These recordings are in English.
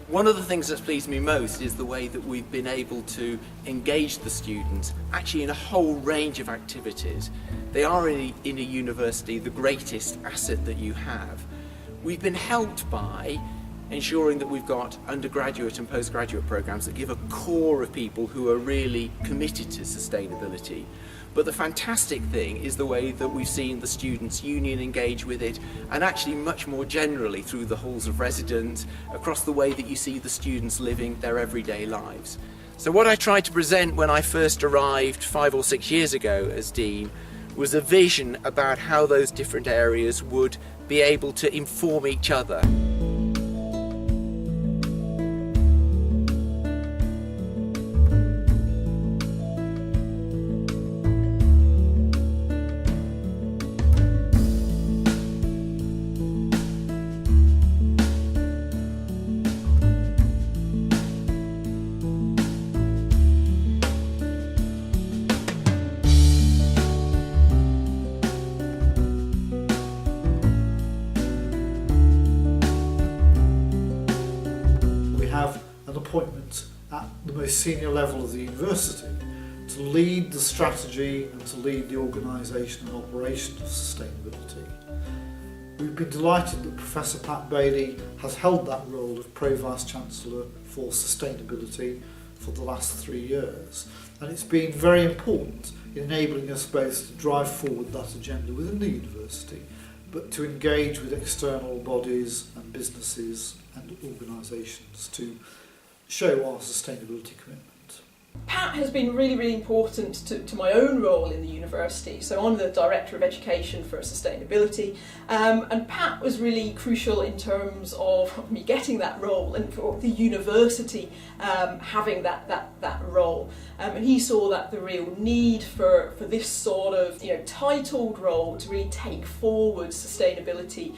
One of the things that's pleased me most is the way that we've been able to engage the students actually in a whole range of activities. They are in a university the greatest asset that you have. We've been helped by ensuring that we've got undergraduate and postgraduate programs that give a core of people who are really committed to sustainability. But the fantastic thing is the way that we've seen the Students' Union engage with it, and actually much more generally through the halls of residence, across the way that you see the students living their everyday lives. So what I tried to present when I first arrived 5 or 6 years ago as Dean was a vision about how those different areas would be able to inform each other. An appointment at the most senior level of the university to lead the strategy and to lead the organisation and operation of sustainability. We've been delighted that Professor Pat Bailey has held that role of Pro Vice-Chancellor for Sustainability for the last 3 years, and it's been very important in enabling us both to drive forward that agenda within the university, but to engage with external bodies and businesses and organisations to show our sustainability commitment. Pat has been really important to my own role in the university. So I'm the Director of Education for Sustainability, and Pat was really crucial in terms of me getting that role and for the university having that role. And he saw that the real need for this sort of titled role to really take forward sustainability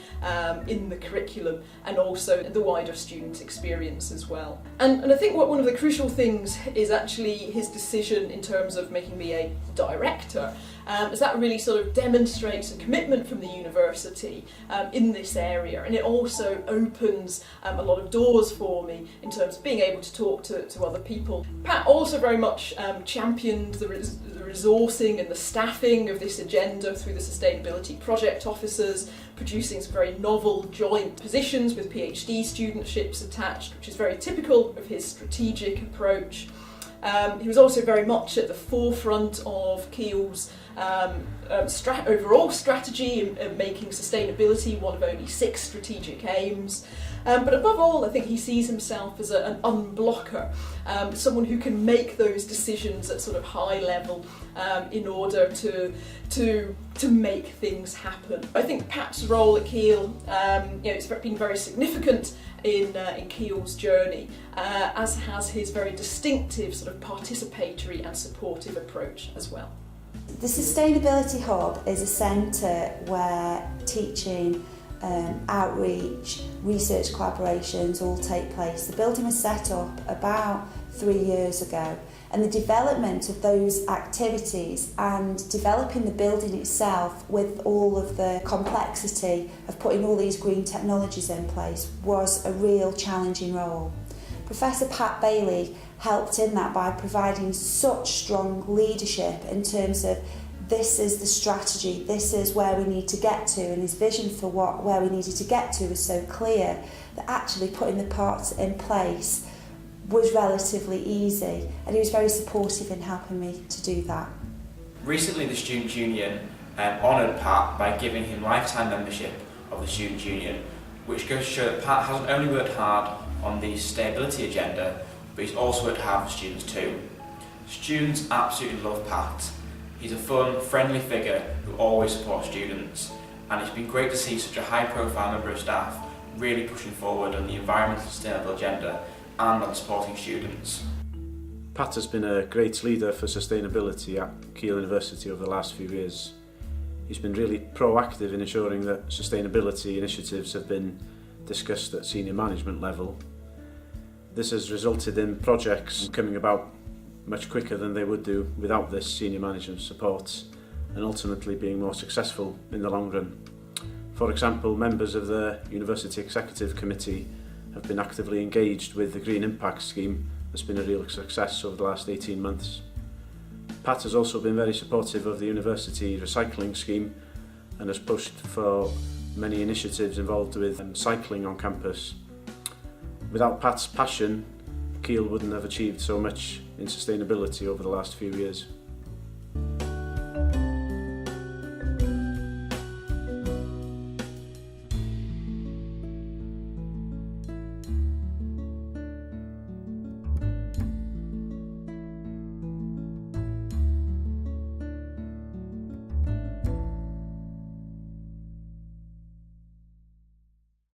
in the curriculum and also the wider student experience as well. And I think one of the crucial things is actually his decision in terms of making me a director, as that really sort of demonstrates a commitment from the university in this area, and it also opens a lot of doors for me in terms of being able to talk to other people. Pat also very much championed the resourcing and the staffing of this agenda through the sustainability project officers, producing some very novel joint positions with PhD studentships attached, which is very typical of his strategic approach. He was also very much at the forefront of Keele's overall strategy in making sustainability one of only 6 strategic aims. But above all, I think he sees himself as an unblocker, someone who can make those decisions at sort of high level in order to make things happen. I think Pat's role at Keele, it's been very significant in Keele's journey, as has his very distinctive sort of participatory and supportive approach as well. The Sustainability Hub is a centre where teaching, outreach, research collaborations all take place. The building was set up about 3 years ago, and the development of those activities and developing the building itself with all of the complexity of putting all these green technologies in place was a real challenging role. Professor Pat Bailey helped in that by providing such strong leadership in terms of this is the strategy, this is where we need to get to, and his vision for where we needed to get to was so clear that actually putting the parts in place was relatively easy, and he was very supportive in helping me to do that. Recently the Students' Union honoured Pat by giving him lifetime membership of the Students' Union, which goes to show that Pat hasn't only worked hard on the sustainability agenda, but he's also worked hard for students too. Students absolutely love Pat. He's a fun, friendly figure who always supports students, and it's been great to see such a high-profile member of staff really pushing forward on the environmental sustainable agenda and on supporting students. Pat has been a great leader for sustainability at Keele University over the last few years. He's been really proactive in ensuring that sustainability initiatives have been discussed at senior management level. This has resulted in projects coming about much quicker than they would do without this senior management support, and ultimately being more successful in the long run. For example, members of the University Executive Committee have been actively engaged with the Green Impact scheme that's been a real success over the last 18 months. Pat has also been very supportive of the university recycling scheme and has pushed for many initiatives involved with cycling on campus. Without Pat's passion, Keele wouldn't have achieved so much in sustainability over the last few years.